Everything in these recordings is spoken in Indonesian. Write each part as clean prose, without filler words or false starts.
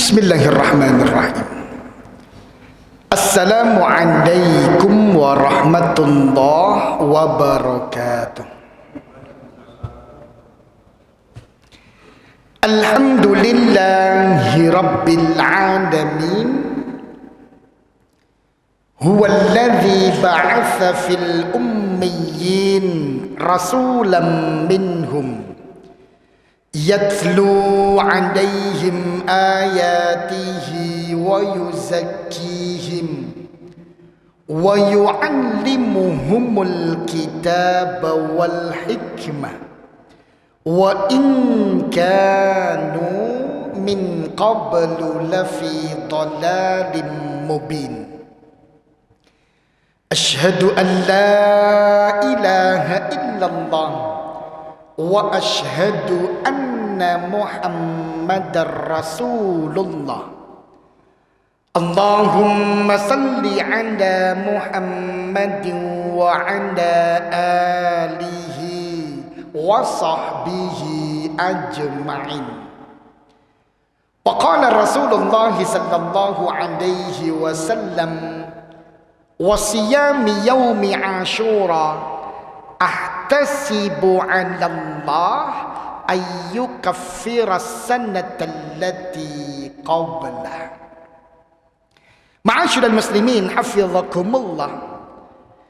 Bismillahirrahmanirrahim. Assalamualaikum warahmatullahi wabarakatuh. Alhamdulillahi rabbil alamin. Huwallazi ba'atsa fil ummiyyin rasulan minhum yatlu 'alaihim ayatihi wa yuzakkihim wa yu'allimuhumul kitaba wal hikmah wa in kanu min qablu lafi dhalalin mubin. Asyhadu an la ilaha illallah wa asyhadu anna Muhammadar Rasulullah. Allahumma salli ala Muhammadin wa ala alihi wa sahbihi ajma'in. Wa qala Rasulullah sallallahu alaihi wasallam wa siyami yaumi Ashura ahtasibu 'ala Allah ayyukaffira as-sanata allati qablah. Ma'asyiral muslimin hafizakumullah,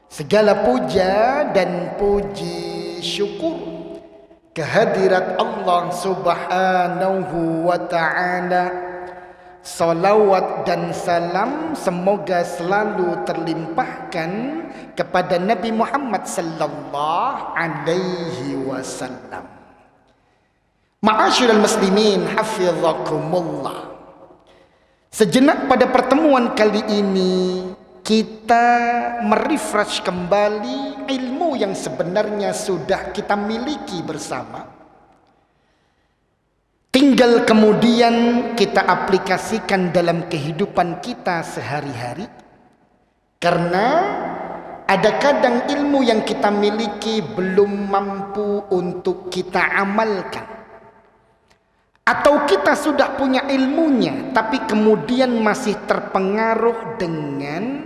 segala puja dan puji syukur kehadirat Allah Subhanahu wa ta'ala. Salawat dan salam semoga selalu terlimpahkan kepada Nabi Muhammad sallallahu alaihi wasallam. Ma'asyiral muslimin hafizakumullah, sejenak pada pertemuan kali ini kita merefresh kembali ilmu yang sebenarnya sudah kita miliki bersama. Tinggal kemudian kita aplikasikan dalam kehidupan kita sehari-hari. Karena ada kadang ilmu yang kita miliki belum mampu untuk kita amalkan. Atau kita sudah punya ilmunya tapi kemudian masih terpengaruh dengan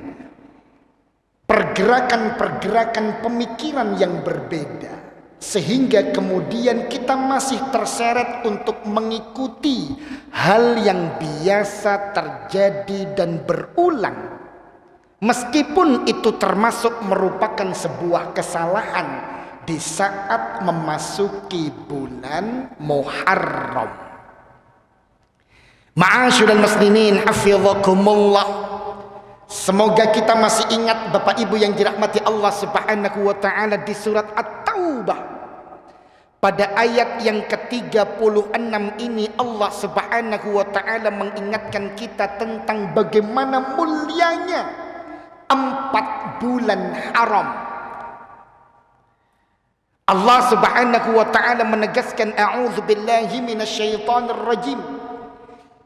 pergerakan-pergerakan pemikiran yang berbeda. Sehingga kemudian kita masih terseret untuk mengikuti hal yang biasa terjadi dan berulang. Meskipun itu termasuk merupakan sebuah kesalahan di saat memasuki bulan Muharram. Ma'asyiral muslimin hafizakumullah, semoga kita masih ingat Bapak Ibu yang dirahmati Allah Subhanahu wa ta'ala di surat At-Taubah. Pada ayat yang ke-36 ini Allah Subhanahu wa ta'ala mengingatkan kita tentang bagaimana mulianya 4 bulan haram. Allah Subhanahu wa ta'ala menegaskan, a'udzubillahi minasyaitonir rajim.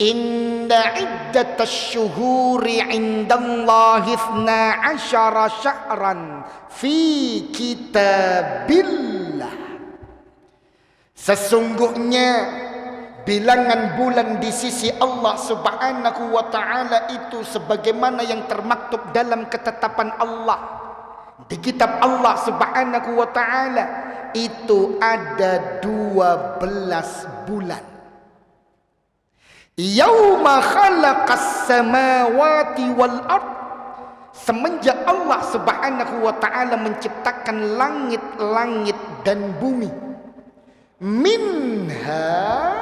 Inna iddatasy syuhuri 'indallahi 12 syahran fi kitabillah. Sesungguhnya bilangan bulan di sisi Allah Subhanahu wa ta'ala itu sebagaimana yang termaktub dalam ketetapan Allah di kitab Allah Subhanahu wa ta'ala, itu ada 12 bulan. Yauma khalaqas samawati wal ard, semenjak Allah Subhanahu wa ta'ala menciptakan langit-langit dan bumi. Minha,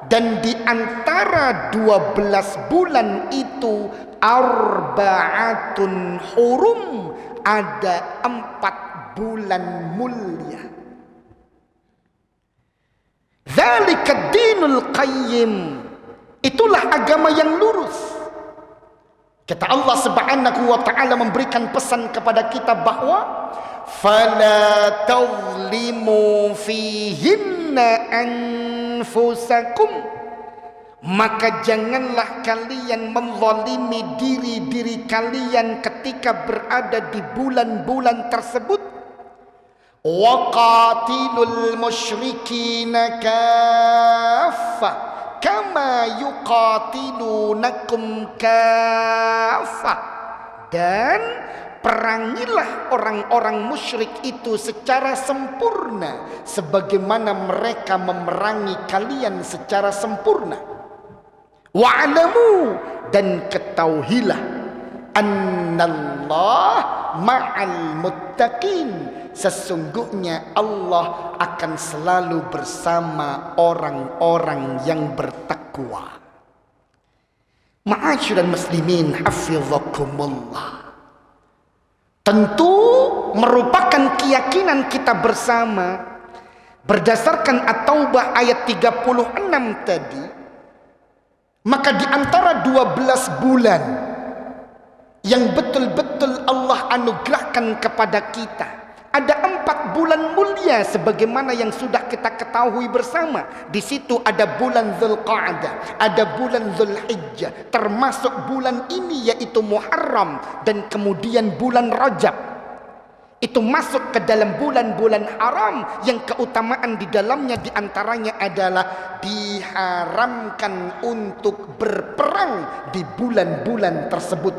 dan di antara 12 bulan itu arba'atun hurum, ada 4 bulan mulia. Dzalika dinul qayyim, itulah agama yang lurus. Kata Allah Subhanahu wa ta'ala memberikan pesan kepada kita bahwa fala tazlimu fihinna anfusakum, maka janganlah kalian menzalimi diri-diri kalian ketika berada di bulan-bulan tersebut. Wa qatilul musyrikina kaffah, kama yuqatilunakum kafah. Dan perangilah orang-orang musyrik itu secara sempurna sebagaimana mereka memerangi kalian secara sempurna. Wa'lamu, dan ketahuilah, annallah ma'al muttaqin, sesungguhnya Allah akan selalu bersama orang-orang yang bertakwa. Ma'asyiral muslimin hafizakumullah. Tentu merupakan keyakinan kita bersama berdasarkan At-Taubah ayat 36 tadi. Maka di antara 12 bulan yang betul-betul Allah anugerahkan kepada kita, ada 4 bulan mulia sebagaimana yang sudah kita ketahui bersama. Di situ ada bulan Dzulqa'dah, ada bulan Dzulhijjah, termasuk bulan ini yaitu Muharram, dan kemudian bulan Rajab. Itu masuk ke dalam bulan-bulan haram yang keutamaan di dalamnya diantaranya adalah diharamkan untuk berperang di bulan-bulan tersebut.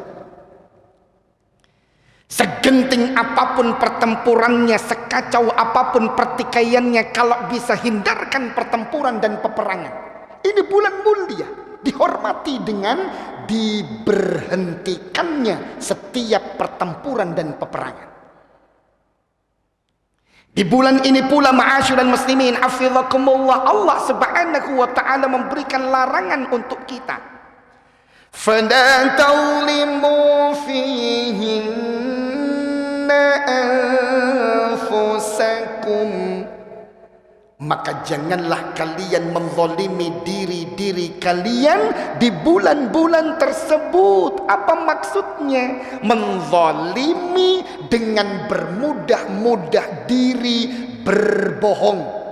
Segenting apapun pertempurannya, sekacau apapun pertikaiannya, kalau bisa hindarkan pertempuran dan peperangan. Ini bulan mulia, dihormati dengan diberhentikannya setiap pertempuran dan peperangan. Di bulan ini pula, ma'asyiral muslimin hafizakumullah, Allah Subhanahu wa taala memberikan larangan untuk kita. Fala tawlimu fihinna anfusakum, maka janganlah kalian menzalimi diri-diri kalian di bulan-bulan tersebut. Apa maksudnya? Menzalimi dengan bermudah-mudah diri berbohong.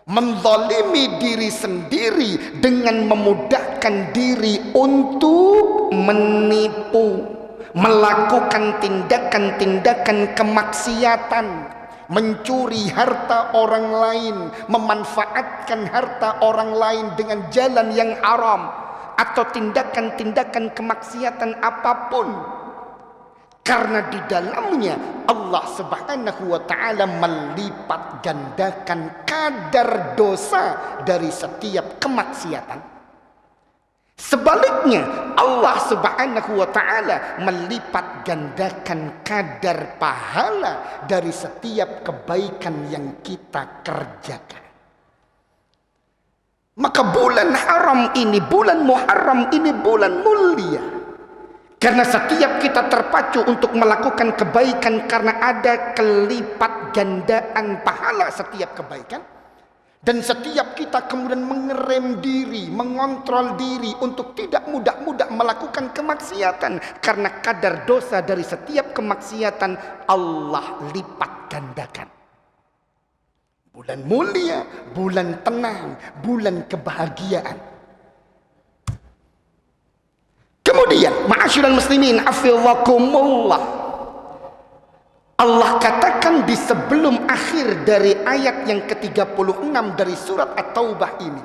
Menzalimi diri sendiri dengan memudahkan diri untuk menipu, melakukan tindakan-tindakan kemaksiatan, mencuri harta orang lain, memanfaatkan harta orang lain dengan jalan yang haram, atau tindakan-tindakan kemaksiatan apapun. Karena di dalamnya Allah Subhanahu wa taala melipat gandakan kadar dosa dari setiap kemaksiatan. Sebaliknya, Allah Subhanahu wa taala melipat gandakan kadar pahala dari setiap kebaikan yang kita kerjakan. Maka bulan haram ini, bulan Muharram ini bulan mulia. Karena setiap kita terpacu untuk melakukan kebaikan karena ada kelipat gandaan pahala setiap kebaikan. Dan setiap kita kemudian mengerem diri, mengontrol diri untuk tidak mudah-mudah melakukan kemaksiatan. Karena kadar dosa dari setiap kemaksiatan Allah lipat gandakan. Bulan mulia, bulan tenang, bulan kebahagiaan. Kemudian, ma'asyiral muslimin hafizakumullah, Allah katakan di sebelum akhir dari ayat yang ke-36 dari surat At-Taubah ini,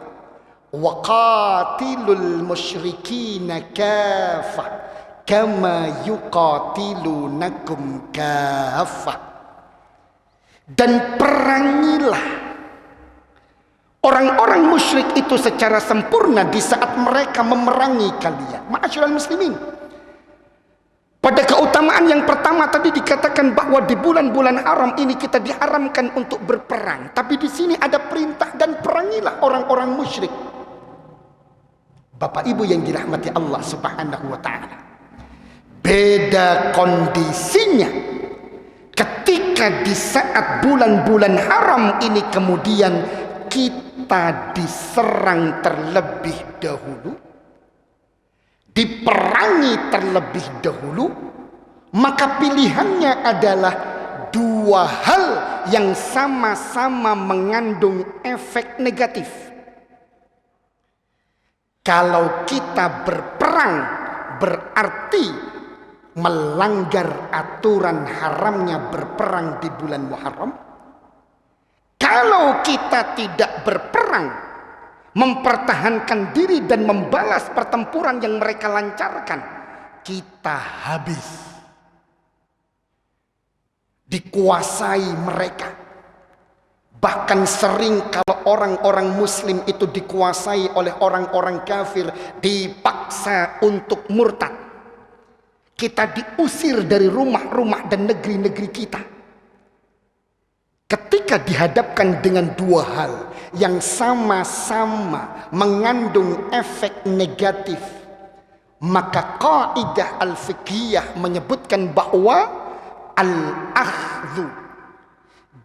waqatilul musyrikina kafah kama yuqatilunakum kafah, dan perangilah orang-orang musyrik itu secara sempurna di saat mereka memerangi kalian. Ma'asyiral muslimin, pada keutamaan yang pertama tadi dikatakan bahwa di bulan-bulan haram ini kita diharamkan untuk berperang. Tapi di sini ada perintah, dan perangilah orang-orang musyrik. Bapak Ibu yang dirahmati Allah Subhanahu wa taala, beda kondisinya ketika di saat bulan-bulan haram ini kemudian kita diserang terlebih dahulu, diperangi terlebih dahulu, maka pilihannya adalah dua hal yang sama-sama mengandung efek negatif. Kalau kita berperang berarti melanggar aturan haramnya berperang di bulan Muharram. Kalau kita tidak berperang mempertahankan diri dan membalas pertempuran yang mereka lancarkan, kita habis. Dikuasai mereka. Bahkan sering kalau orang-orang muslim itu dikuasai oleh orang-orang kafir, dipaksa untuk murtad. Kita diusir dari rumah-rumah dan negeri-negeri kita. Ketika dihadapkan dengan dua hal yang sama-sama mengandung efek negatif, maka kaidah al-fiqhiyah menyebutkan bahwa al-akhdhu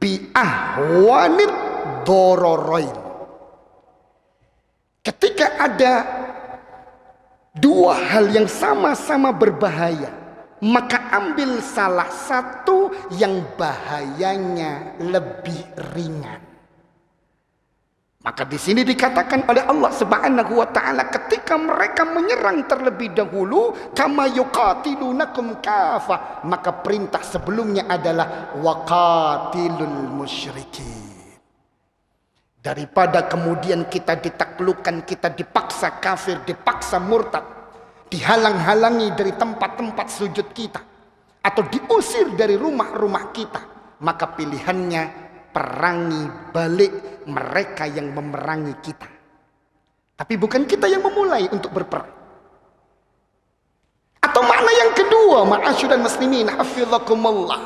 bi ahwanid dororoin. Ketika ada dua hal yang sama-sama berbahaya, maka ambil salah satu yang bahayanya lebih ringan. Maka di sini dikatakan oleh Allah Subhanahu wa taala, ketika mereka menyerang terlebih dahulu, kama yuqatilunakum kafah, maka perintah sebelumnya adalah waqatilul musyrikin. Daripada kemudian kita ditaklukkan, kita dipaksa kafir, dipaksa murtad, dihalang-halangi dari tempat-tempat sujud kita, atau diusir dari rumah-rumah kita, maka pilihannya perangi balik mereka yang memerangi kita. Tapi bukan kita yang memulai untuk berperang. Atau makna yang kedua, ma'asyiral muslimin hafizakumullah,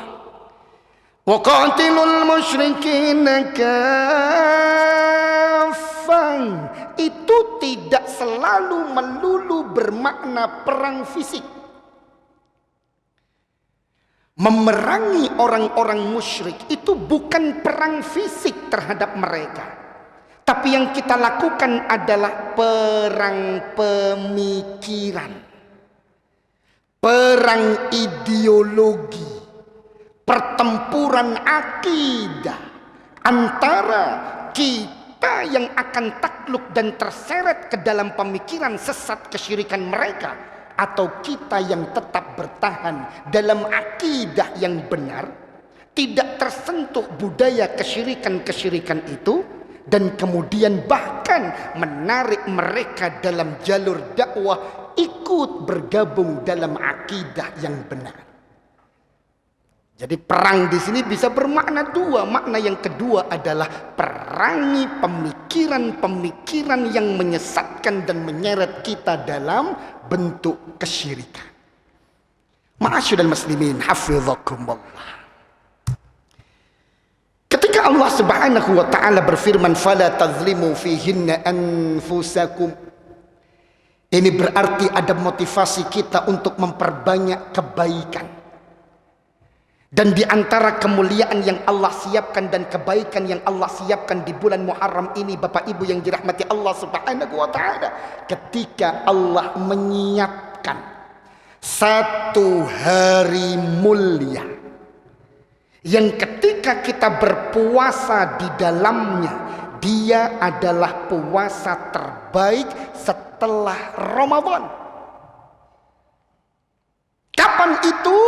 wa qatilul musyrikin kaffan, itu tidak selalu melulu bermakna perang fisik. Memerangi orang-orang musyrik itu bukan perang fisik terhadap mereka, tapi yang kita lakukan adalah perang pemikiran, perang ideologi, pertempuran akidah antara kita yang akan takluk dan terseret ke dalam pemikiran sesat kesyirikan mereka, atau kita yang tetap bertahan dalam akidah yang benar, tidak tersentuh budaya kesyirikan-kesyirikan itu, dan kemudian bahkan menarik mereka dalam jalur dakwah ikut bergabung dalam akidah yang benar. Jadi perang di sini bisa bermakna dua. Makna yang kedua adalah perangi pemikiran-pemikiran yang menyesatkan dan menyeret kita dalam bentuk kesyirikan. Ma'asyiral muslimin hafizakumullah. Ketika Allah Subhanahu wa taala berfirman, "Fala tazlimu fihinna anfusakum." Ini berarti ada motivasi kita untuk memperbanyak kebaikan. Dan di antara kemuliaan yang Allah siapkan dan kebaikan yang Allah siapkan di bulan Muharram ini, Bapak Ibu yang dirahmati Allah Subhanahu wa taala, ketika Allah menyiapkan satu hari mulia yang ketika kita berpuasa di dalamnya, dia adalah puasa terbaik setelah Ramadan. Kapan itu?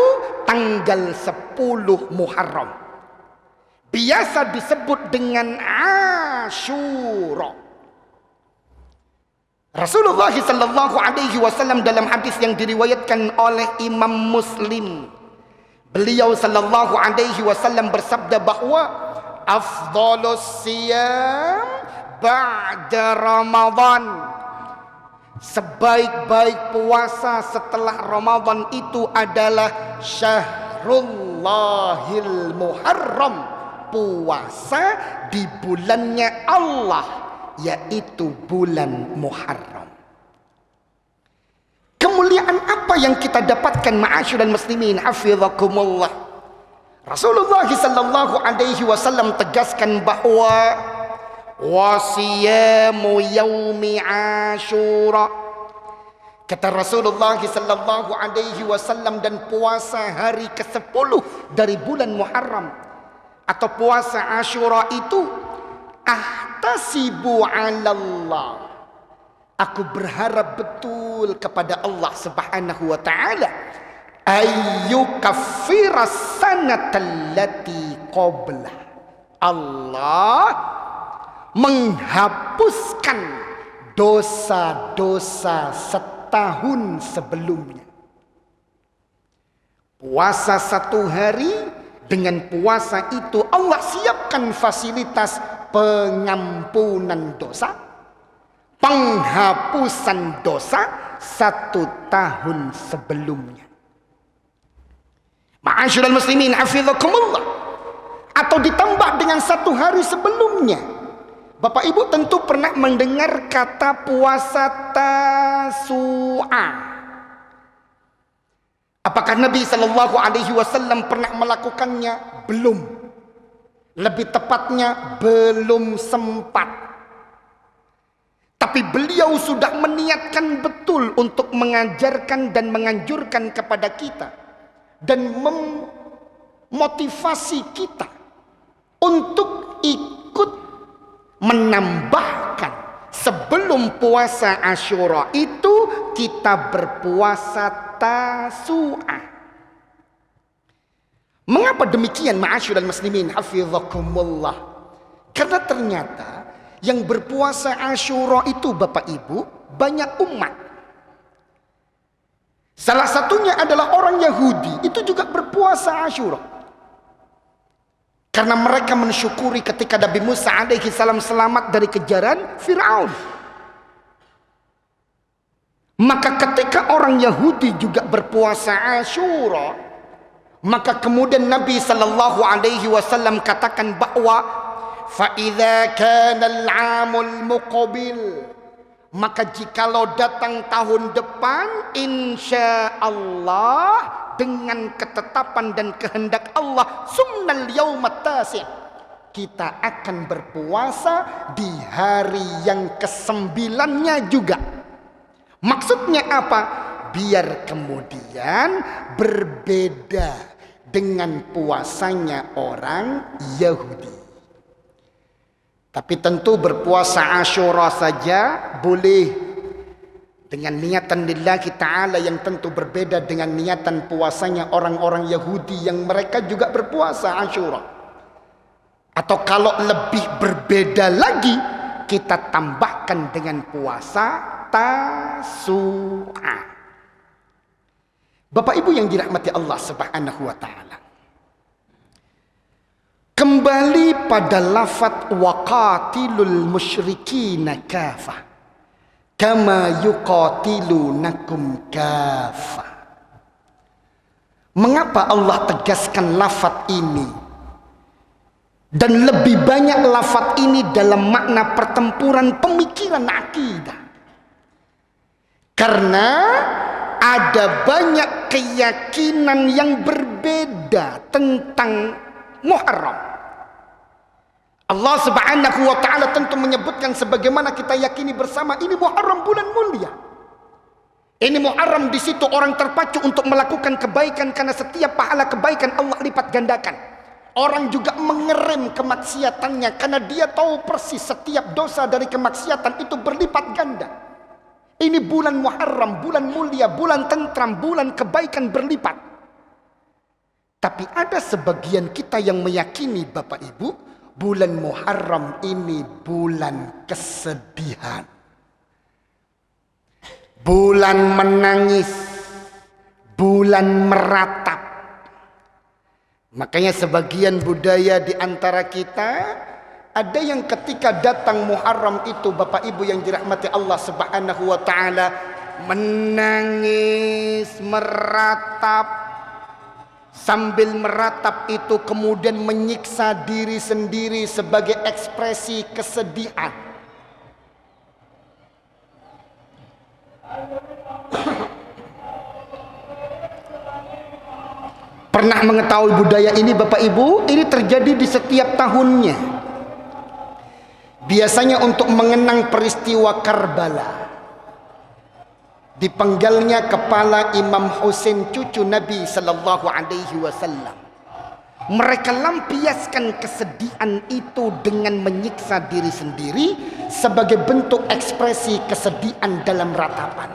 Tanggal 10 Muharram. Biasa disebut dengan Asyura. Rasulullah sallallahu alaihi wasallam dalam hadis yang diriwayatkan oleh Imam Muslim, beliau sallallahu alaihi wasallam bersabda bahwa afdhalus siyam ba'da Ramadan, sebaik-baik puasa setelah Ramadan itu adalah Syahrullahil Muharram, puasa di bulannya Allah, yaitu bulan Muharram. Kemuliaan apa yang kita dapatkan ma'asyiral muslimin hafizakumullah? Rasulullah sallallahu alaihi wasallam tegaskan bahwa wasiyamu yaumi Asyura, kata Rasulullah sallallahu alaihi wasallam, dan puasa hari ke-10 dari bulan Muharram atau puasa Asyura itu, ahtasibu 'alallah, aku berharap betul kepada Allah Subhanahu wa taala, ayyukaffiras sanatallati qabla, Allah menghapuskan dosa-dosa setahun sebelumnya. Puasa 1 hari, dengan puasa itu Allah siapkan fasilitas pengampunan dosa, penghapusan dosa 1 tahun sebelumnya. Ma'asyiral muslimin hafizakumullah. Atau ditambah dengan 1 hari sebelumnya. Bapak Ibu tentu pernah mendengar kata puasa Tasu'a. Apakah Nabi SAW pernah melakukannya? Belum. Lebih tepatnya belum sempat. Tapi beliau sudah meniatkan betul untuk mengajarkan dan menganjurkan kepada kita dan memotivasi kita untuk ikut menambahkan sebelum puasa Asyura itu kita berpuasa Tasu'ah. Mengapa demikian ma'asyiral muslimin hafizakumullah? Karena ternyata yang berpuasa Asyura itu Bapak Ibu banyak umat. Salah satunya adalah orang Yahudi, itu juga berpuasa Asyura. Karena mereka mensyukuri ketika Nabi Musa alaihi salam selamat dari kejaran Fir'aun. Maka ketika orang Yahudi juga berpuasa Asyura, maka kemudian Nabi sallallahu alaihi wasallam katakan bahwa fa idza kana al-'amul muqbil, maka jikalau datang tahun depan insyaallah dengan ketetapan dan kehendak Allah sumnal yaumat tasi', kita akan berpuasa di hari yang ke-9-nya juga. Maksudnya apa? Biar kemudian berbeda dengan puasanya orang Yahudi. Tapi tentu berpuasa Asyura saja boleh dengan niatan lillahi ta'ala yang tentu berbeda dengan niatan puasanya orang-orang Yahudi yang mereka juga berpuasa Asyura. Atau kalau lebih berbeda lagi, kita tambahkan dengan puasa Tasu'ah. Bapak Ibu yang dirahmati Allah Subhanahu wa taala. Kembali pada lafaz waqatilul musyrikina kafah kama yuqatilunakum kafah. Mengapa Allah tegaskan lafaz ini? Dan lebih banyak lafaz ini dalam makna pertempuran pemikiran akidah. Karena ada banyak keyakinan yang berbeda tentang Muharram. Allah Subhanahu wa taala tentu menyebutkan sebagaimana kita yakini bersama, ini Muharram bulan mulia. Ini Muharram, di situ orang terpacu untuk melakukan kebaikan karena setiap pahala kebaikan Allah lipat gandakan. Orang juga mengerem kemaksiatannya karena dia tahu persis setiap dosa dari kemaksiatan itu berlipat ganda. Ini bulan Muharram, bulan mulia, bulan tentram, bulan kebaikan berlipat. Tapi ada sebagian kita yang meyakini Bapak Ibu, bulan Muharram ini bulan kesedihan. Bulan menangis, bulan meratap. Makanya sebagian budaya di antara kita, ada yang ketika datang Muharram itu Bapak Ibu yang dirahmati Allah Subhanahu wa taala menangis, meratap. Sambil meratap itu kemudian menyiksa diri sendiri sebagai ekspresi kesedihan. Pernah mengetahui budaya ini Bapak Ibu? Ini terjadi di setiap tahunnya. Biasanya untuk mengenang peristiwa Karbala. Dipenggalnya kepala Imam Husain cucu Nabi sallallahu alaihi wasallam. Mereka lampiaskan kesedihan itu dengan menyiksa diri sendiri sebagai bentuk ekspresi kesedihan dalam ratapan.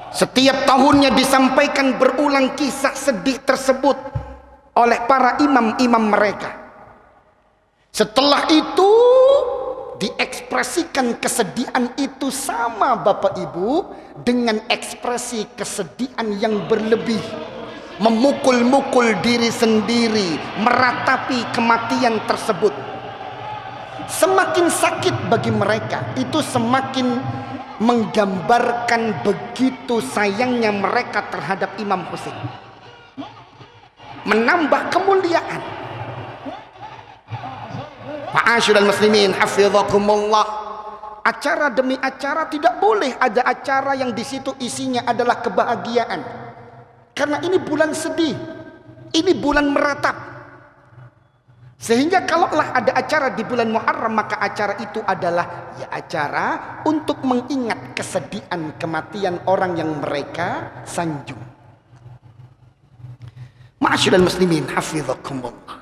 Setiap tahunnya disampaikan berulang kisah sedih tersebut oleh para imam-imam mereka. Setelah itu diekspresikan kesedihan itu sama Bapak Ibu dengan ekspresi kesedihan yang berlebih, memukul-mukul diri sendiri, meratapi kematian tersebut. Semakin sakit bagi mereka, itu semakin menggambarkan begitu sayangnya mereka terhadap Imam Husain, menambah kemuliaan. Ma'asyiral muslimin hafizakumullah, acara demi acara tidak boleh ada acara yang di situ isinya adalah kebahagiaan, karena ini bulan sedih, ini bulan meratap. Sehingga kalaulah ada acara di bulan Muharram, maka acara itu adalah ya acara untuk mengingat kesedihan kematian orang yang mereka sanjung. Ma'asyiral muslimin hafizakumullah.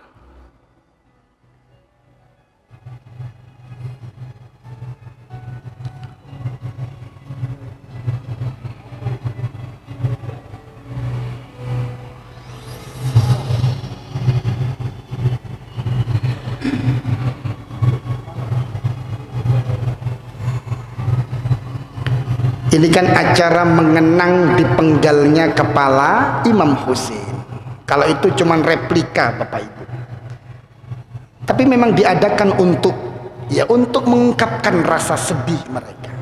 Ini kan acara mengenang dipenggalnya kepala Imam Husain. Kalau itu cuma replika Bapak Ibu, tapi memang diadakan untuk mengungkapkan rasa sedih mereka.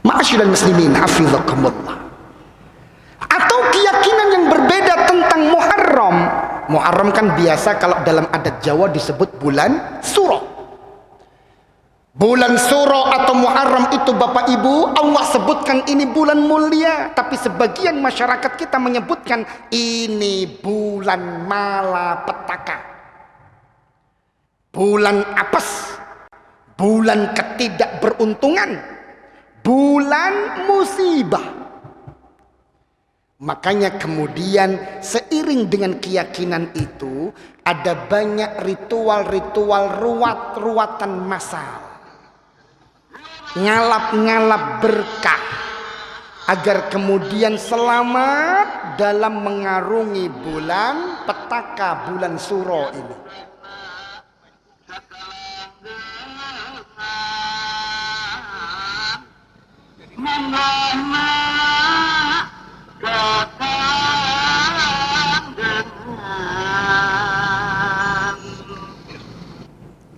Ma'asyiral muslimin hafizakumullah. Atau keyakinan yang berbeda tentang Muharram. Muharram kan biasa kalau dalam adat Jawa disebut bulan Suro. Bulan Suro atau Muharram itu Bapak Ibu, Allah sebutkan ini bulan mulia, tapi sebagian masyarakat kita menyebutkan ini bulan malapetaka, bulan apes, bulan ketidakberuntungan, bulan musibah. Makanya kemudian seiring dengan keyakinan itu ada banyak ritual-ritual ruat-ruatan massal, ngalap-ngalap berkah agar kemudian selamat dalam mengarungi bulan petaka, bulan Suro ini.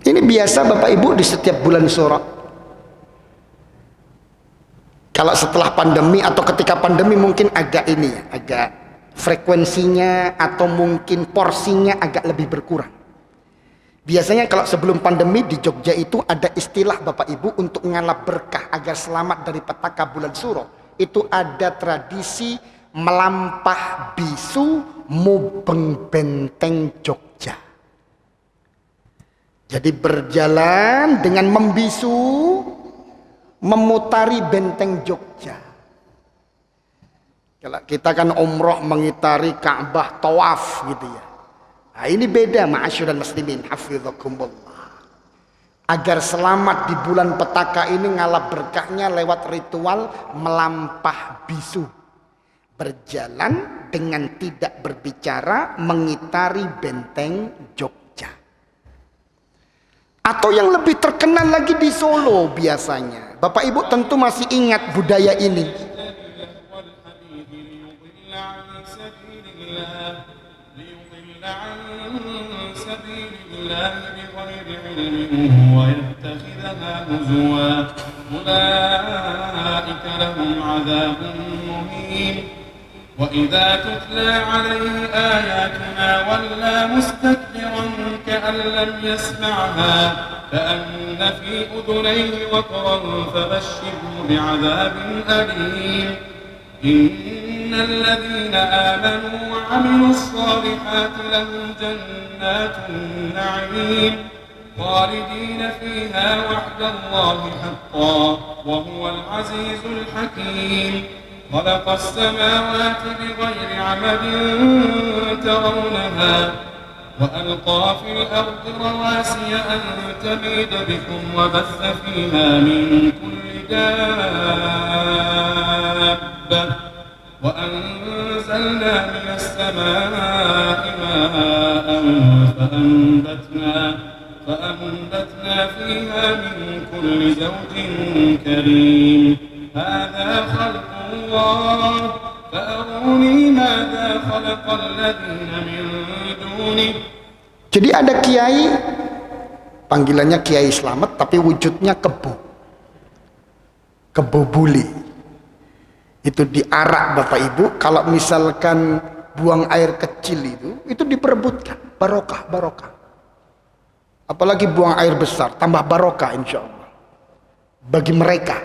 Ini biasa Bapak Ibu di setiap bulan Suro. Kalau setelah pandemi atau ketika pandemi mungkin agak agak frekuensinya atau mungkin porsinya agak lebih berkurang. Biasanya kalau sebelum pandemi di Jogja itu ada istilah Bapak Ibu untuk ngalap berkah agar selamat dari petaka bulan Suro. Itu ada tradisi melampah bisu mubeng benteng Jogja. Jadi berjalan dengan membisu, memutari benteng Jogja. Kalau kita kan umroh mengitari Ka'bah, tawaf gitu ya. Nah, ini beda ma'asyiral muslimin hafizakumullah. Agar selamat di bulan petaka ini ngalap berkahnya lewat ritual melampah bisu. Berjalan dengan tidak berbicara mengitari benteng Jogja. Atau yang lebih terkenal lagi di Solo biasanya. Bapak Ibu tentu masih ingat budaya ini. وَإِذَا تُتْلَى عَلَيْهِ آيَاتُنَا وَلَّى مُسْتَكْبِرًا كَأَن لَّمْ يَسْمَعْهَا كَأَنَّ فِي أُذُنَيْهِ وَقْرًا فَبَشِّرْهُ بِعَذَابٍ أَلِيمٍ إِنَّ الَّذِينَ آمَنُوا وَعَمِلُوا الصَّالِحَاتِ لَهُمْ جَنَّاتُ النَّعِيمِ خَالِدِينَ فِيهَا وَعْدَ اللَّهِ حَقًّا وَهُوَ الْعَزِيزُ الْحَكِيمُ خلق السماوات بغير عمد ترونها وألقى في الأرض رواسي أن تميد بكم وبث فيها من كل دابة وأنزلنا من السماء ماء فأنبتنا فيها من كل زوج كريم هذا خلق الله فأروني ماذا خلق الذين من دونه. Jadi ada kiai, panggilannya Kiai Slamet, tapi wujudnya kebo buli. Itu diarak Bapak Ibu, kalau misalkan buang air kecil itu diperebutkan, barokah. Apalagi buang air besar, tambah barokah insya Allah bagi mereka.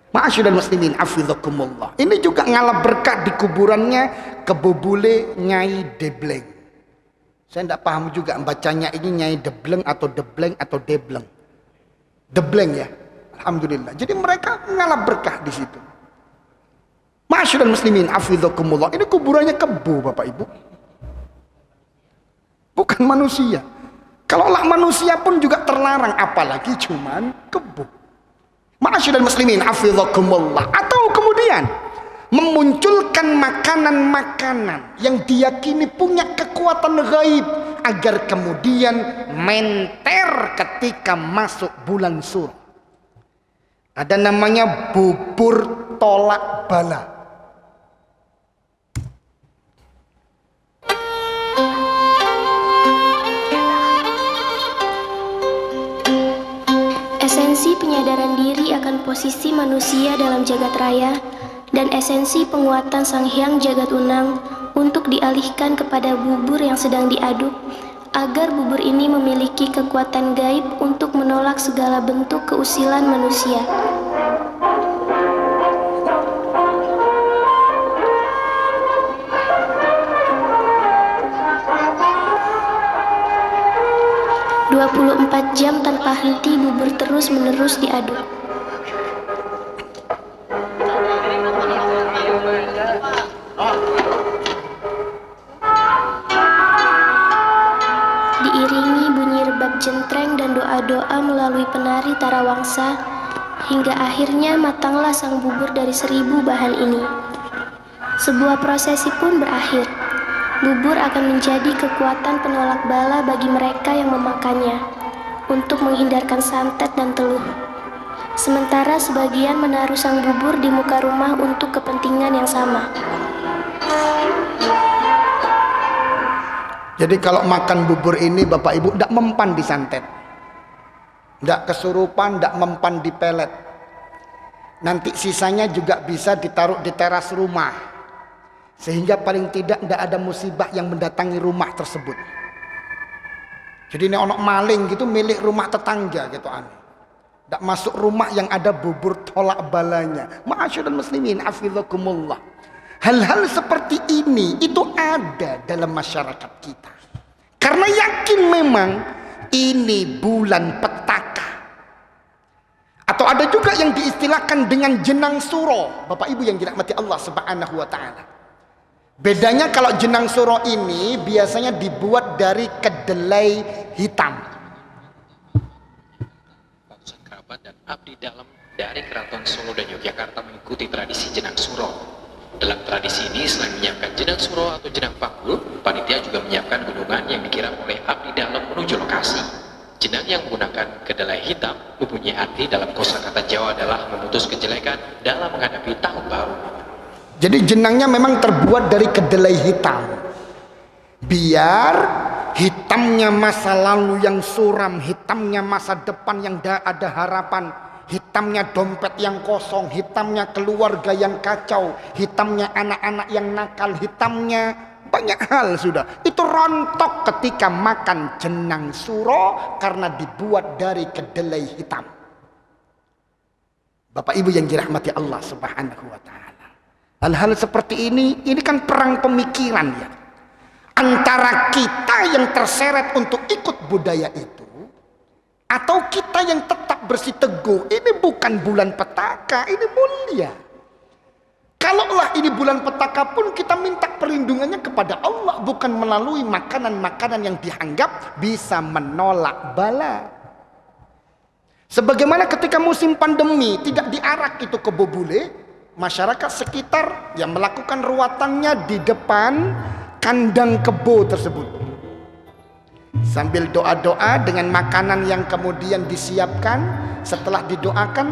Ma'asyiral muslimin, hafizakumullah. Ini juga ngalap berkah di kuburannya kebo bule Nyai Debleng. Saya tidak paham juga bacanya ini Nyai Debleng atau Debleng atau Debleng. Debleng ya, alhamdulillah. Jadi mereka ngalap berkah di situ. Ma'asyiral muslimin, hafizakumullah. Ini kuburannya kebo Bapak Ibu, bukan manusia. Kalau lah manusia pun juga terlarang, apalagi cuman kebo. Ma'asyiral muslimin, hafizakumullah. Atau kemudian memunculkan makanan-makanan yang diyakini punya kekuatan gaib agar kemudian menter ketika masuk bulan Suro. Ada namanya bubur tolak bala. Esensi penyadaran diri akan posisi manusia dalam jagat raya dan esensi penguatan Sang Hyang Jagat Unang untuk dialihkan kepada bubur yang sedang diaduk agar bubur ini memiliki kekuatan gaib untuk menolak segala bentuk keusilan manusia. "24 jam tanpa henti bubur terus-menerus diaduk. Diiringi bunyi rebab jentreng dan doa-doa melalui penari tarawangsa, hingga akhirnya matanglah sang bubur dari 1000 bahan ini. Sebuah prosesi pun berakhir. Bubur akan menjadi kekuatan penolak bala bagi mereka yang memakannya, untuk menghindarkan santet dan teluh. Sementara sebagian menaruh sang bubur di muka rumah untuk kepentingan yang sama. Jadi kalau makan bubur ini Bapak Ibu tidak mempan di santet, tidak kesurupan, tidak mempan di pelet. Nanti sisanya juga bisa ditaruh di teras rumah, sehingga paling tidak ada musibah yang mendatangi rumah tersebut. Jadi ini ono maling gitu milik rumah tetangga gitu aneh, tidak masuk rumah yang ada bubur tolak balanya. Ma'asyiral muslimin, hafizakumullah. Hal-hal seperti ini itu ada dalam masyarakat kita, karena yakin memang ini bulan petaka. Atau ada juga yang diistilahkan dengan jenang suro, Bapak Ibu yang dirahmati Allah Subhanahu wa taala. Bedanya kalau jenang suro ini biasanya dibuat dari kedelai hitam. Ratusan kerabat dan abdi dalam dari Keraton Solo dan Yogyakarta mengikuti tradisi jenang suro. Dalam tradisi ini selain menyiapkan jenang suro atau jenang panggul, panitia juga menyiapkan gunungan yang dikirap oleh abdi dalam menuju lokasi. Jenang yang menggunakan kedelai hitam mempunyai arti dalam kosakata Jawa adalah memutus kejelekan dalam menghadapi tahun baru. Jadi jenangnya memang terbuat dari kedelai hitam, biar hitamnya masa lalu yang suram, hitamnya masa depan yang ada harapan, hitamnya dompet yang kosong, hitamnya keluarga yang kacau, hitamnya anak-anak yang nakal, hitamnya banyak hal sudah. Itu rontok ketika makan jenang suro karena dibuat dari kedelai hitam. Bapak Ibu yang dirahmati Allah Subhanahu wa taala. Hal-hal seperti ini kan perang pemikiran ya, antara kita yang terseret untuk ikut budaya itu, atau kita yang tetap bersiteguh ini bukan bulan petaka, ini mulia. Kalaulah ini bulan petaka pun kita minta perlindungannya kepada Allah, bukan melalui makanan-makanan yang dianggap bisa menolak bala. Sebagaimana ketika musim pandemi tidak diarak itu kebo bule, masyarakat sekitar yang melakukan ruatannya di depan kandang kebo tersebut. Sambil doa-doa dengan makanan yang kemudian disiapkan. Setelah didoakan,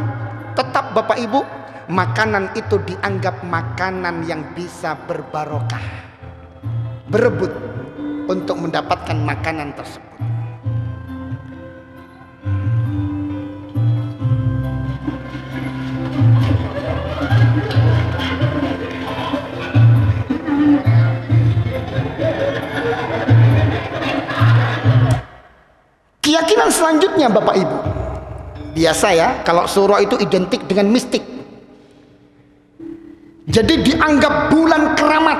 tetap Bapak Ibu, makanan itu dianggap makanan yang bisa berbarokah. Berebut untuk mendapatkan makanan tersebut. Keyakinan selanjutnya Bapak Ibu, biasa ya, kalau suro itu identik dengan mistik. Jadi dianggap bulan keramat,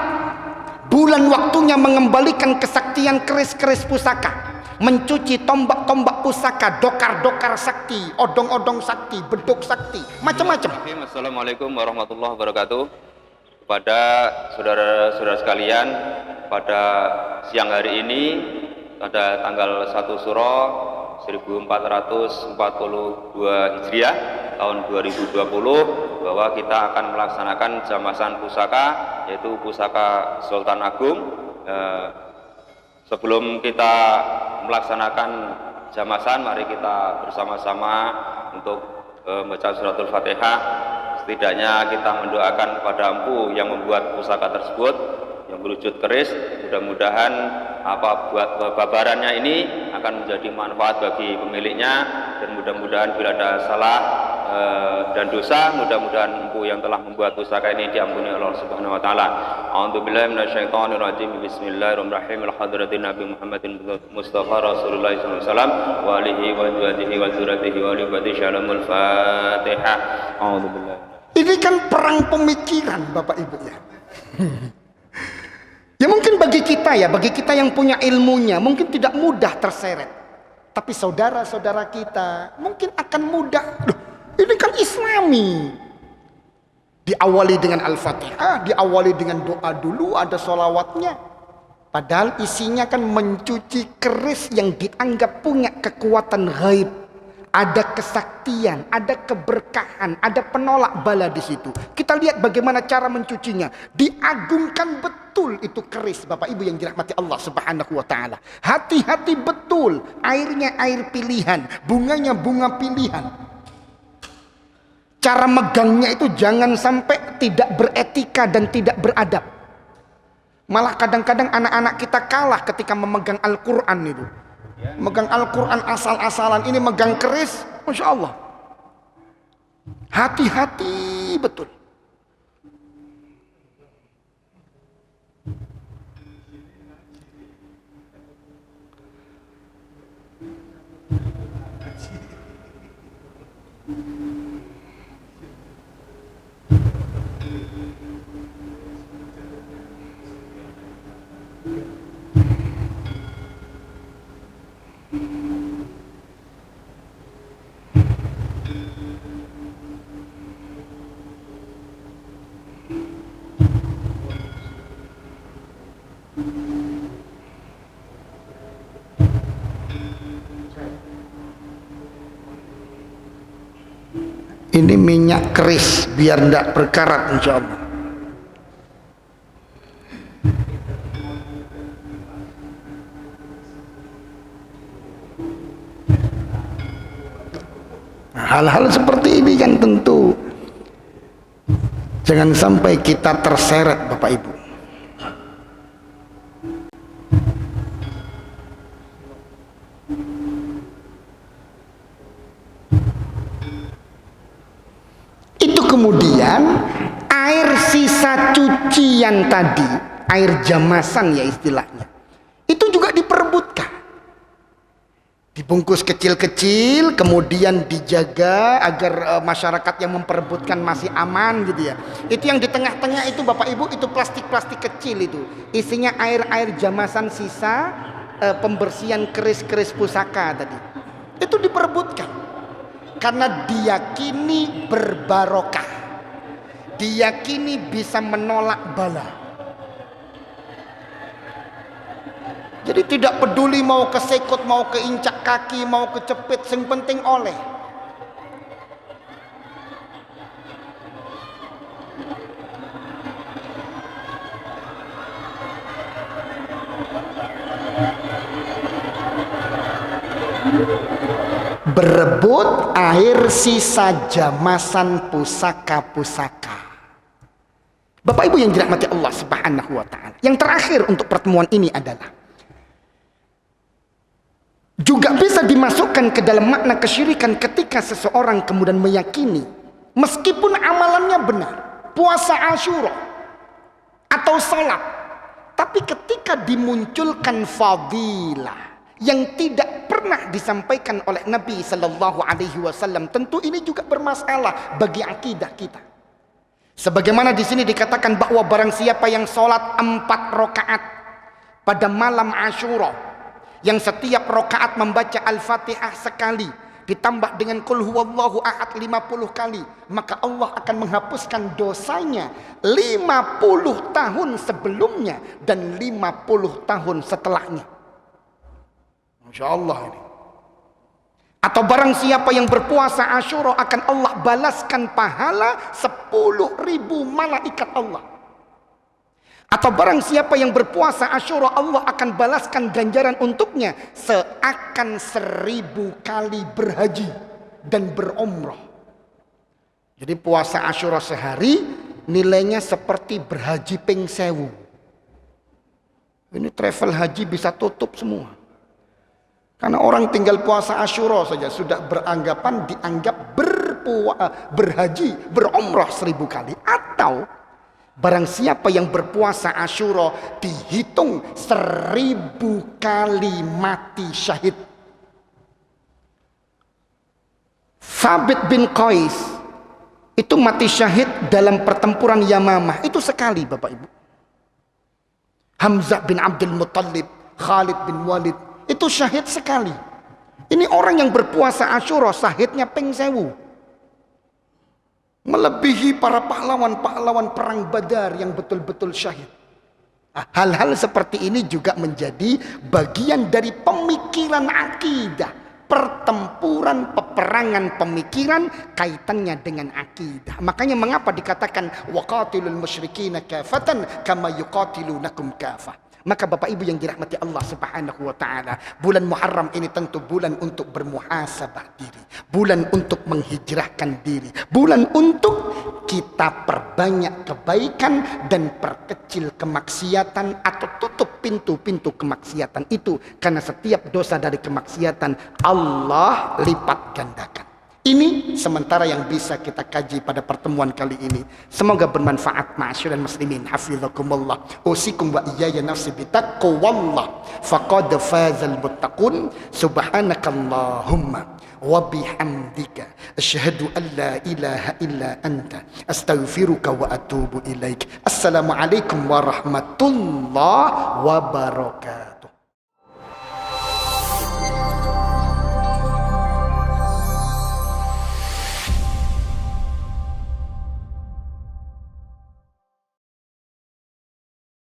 bulan waktunya mengembalikan kesaktian keris-keris pusaka, mencuci tombak-tombak pusaka, dokar-dokar sakti, odong-odong sakti, beduk sakti, macam-macam. Assalamualaikum warahmatullahi wabarakatuh. Kepada saudara-saudara sekalian, pada siang hari ini, pada tanggal 1 Suro 1442 Hijriah tahun 2020, bahwa kita akan melaksanakan jamasan pusaka, yaitu pusaka Sultan Agung. Sebelum kita melaksanakan jamasan, mari kita bersama-sama untuk membaca suratul Fatihah. Setidaknya kita mendoakan kepada Empu yang membuat pusaka tersebut yang berwujud keris. Mudah-mudahan apa buat babarannya ini akan menjadi manfaat bagi pemiliknya, dan mudah-mudahan bila ada salah dan dosa, mudah-mudahan Empu yang telah membuat pusaka ini diampuni Allah Subhanahu wa taala. A'udzubillahi minasyaitonir rajim. Bismillahirrahmanirrahim. Al-hadratin Nabi Muhammadin Mustafa Rasulullah sallallahu alaihi wasallam wa alihi wa sahbihi wa zurriyatihi wa li syalamul Fatihah. A'udzubillahi. Ini kan perang pemikiran Bapak Ibu ya. Ya mungkin bagi kita yang punya ilmunya mungkin tidak mudah terseret. Tapi saudara-saudara kita mungkin akan mudah. Loh, ini kan Islami. Diawali dengan Al-Fatihah, diawali dengan doa dulu, ada sholawatnya. Padahal isinya kan mencuci keris yang dianggap punya kekuatan gaib. Ada kesaktian, ada keberkahan, ada penolak bala di situ. Kita lihat bagaimana cara mencucinya. Diagungkan betul itu keris, Bapak Ibu yang dirahmati Allah Subhanahu wa taala. Hati-hati betul, airnya air pilihan, bunganya bunga pilihan. Cara megangnya itu jangan sampai tidak beretika dan tidak beradab. Malah kadang-kadang anak-anak kita kalah ketika memegang Al-Quran itu. Megang Al-Quran asal-asalan, ini megang keris, Masya Allah. Hati-hati betul. Ini minyak keris biar tidak berkarat insya Allah. Hal-hal seperti ini kan tentu jangan sampai kita terseret Bapak Ibu. Kemudian air sisa cucian tadi, air jamasan ya istilahnya, itu juga diperebutkan. Dibungkus kecil-kecil, kemudian dijaga agar masyarakat yang memperebutkan masih aman gitu ya. Itu yang di tengah-tengah itu Bapak Ibu, itu plastik-plastik kecil itu. Isinya air-air jamasan sisa pembersihan keris-keris pusaka tadi. Itu diperebutkan. Karena diyakini berbarokah, diyakini bisa menolak bala. Jadi tidak peduli mau kesekut, mau keincak kaki, mau kecepit, yang penting oleh. laut, air, sisa jamasan, pusaka-pusaka. Bapak Ibu yang dirahmati Allah Subhanahu wa taala. Yang terakhir untuk pertemuan ini adalah juga bisa dimasukkan ke dalam makna kesyirikan ketika seseorang kemudian meyakini meskipun amalannya benar, puasa Asyura atau salat, tapi ketika dimunculkan fadilah yang tidak pernah disampaikan oleh Nabi Sallallahu Alaihi Wasallam, tentu ini juga bermasalah bagi akidah kita. Sebagaimana di sini dikatakan bahwa barang siapa yang sholat 4 rakaat pada malam Asyura, yang setiap rakaat membaca Al-Fatihah sekali, ditambah dengan Qul huwallahu ahad 50 kali, maka Allah akan menghapuskan dosanya 50 tahun sebelumnya dan 50 tahun setelahnya. Masya Allah ini. Atau barang siapa yang berpuasa Asyura akan Allah balaskan pahala 10.000 malaikat Allah. Atau barang siapa yang berpuasa Asyura, Allah akan balaskan ganjaran untuknya seakan 1000 kali berhaji dan berumrah. Jadi puasa Asyura sehari nilainya seperti berhaji ping 1000. Ini travel haji bisa tutup semua. Karena orang tinggal puasa Asyura saja sudah dianggap berhaji, berumrah 1000 kali. Atau barang siapa yang berpuasa Asyura dihitung 1000 kali mati syahid. Thabit bin Qais itu mati syahid dalam pertempuran Yamamah. Itu sekali Bapak Ibu. Hamzah bin Abdul Muttalib, Khalid bin Walid, itu syahid sekali. Ini orang yang berpuasa Asyura syahidnya ping 1000. Melebihi para pahlawan-pahlawan perang Badar yang betul-betul syahid. Hal-hal seperti ini juga menjadi bagian dari pemikiran akidah. Pertempuran, peperangan pemikiran kaitannya dengan akidah. Makanya mengapa dikatakan waqatilul musyrikina kafatan kama yuqatilunakum kafah. Maka Bapak Ibu yang dirahmati Allah Subhanahu wa taala, bulan Muharram ini tentu bulan untuk bermuhasabah diri, bulan untuk menghijrahkan diri, bulan untuk kita perbanyak kebaikan dan perkecil kemaksiatan atau tutup pintu-pintu kemaksiatan itu, karena setiap dosa dari kemaksiatan Allah lipat gandakan. Ini sementara yang bisa kita kaji pada pertemuan kali ini. Semoga bermanfaat ma'asyiral muslimin. Hafizakumullah. Usikum wa iyaya nafsi bitaqwallah. Faqad fazal muttaqun. Subhanakallahumma wa bihamdika asyhadu an la ilaha illa anta astaghfiruka wa atubu ilaik. Assalamualaikum warahmatullahi wabarakatuh.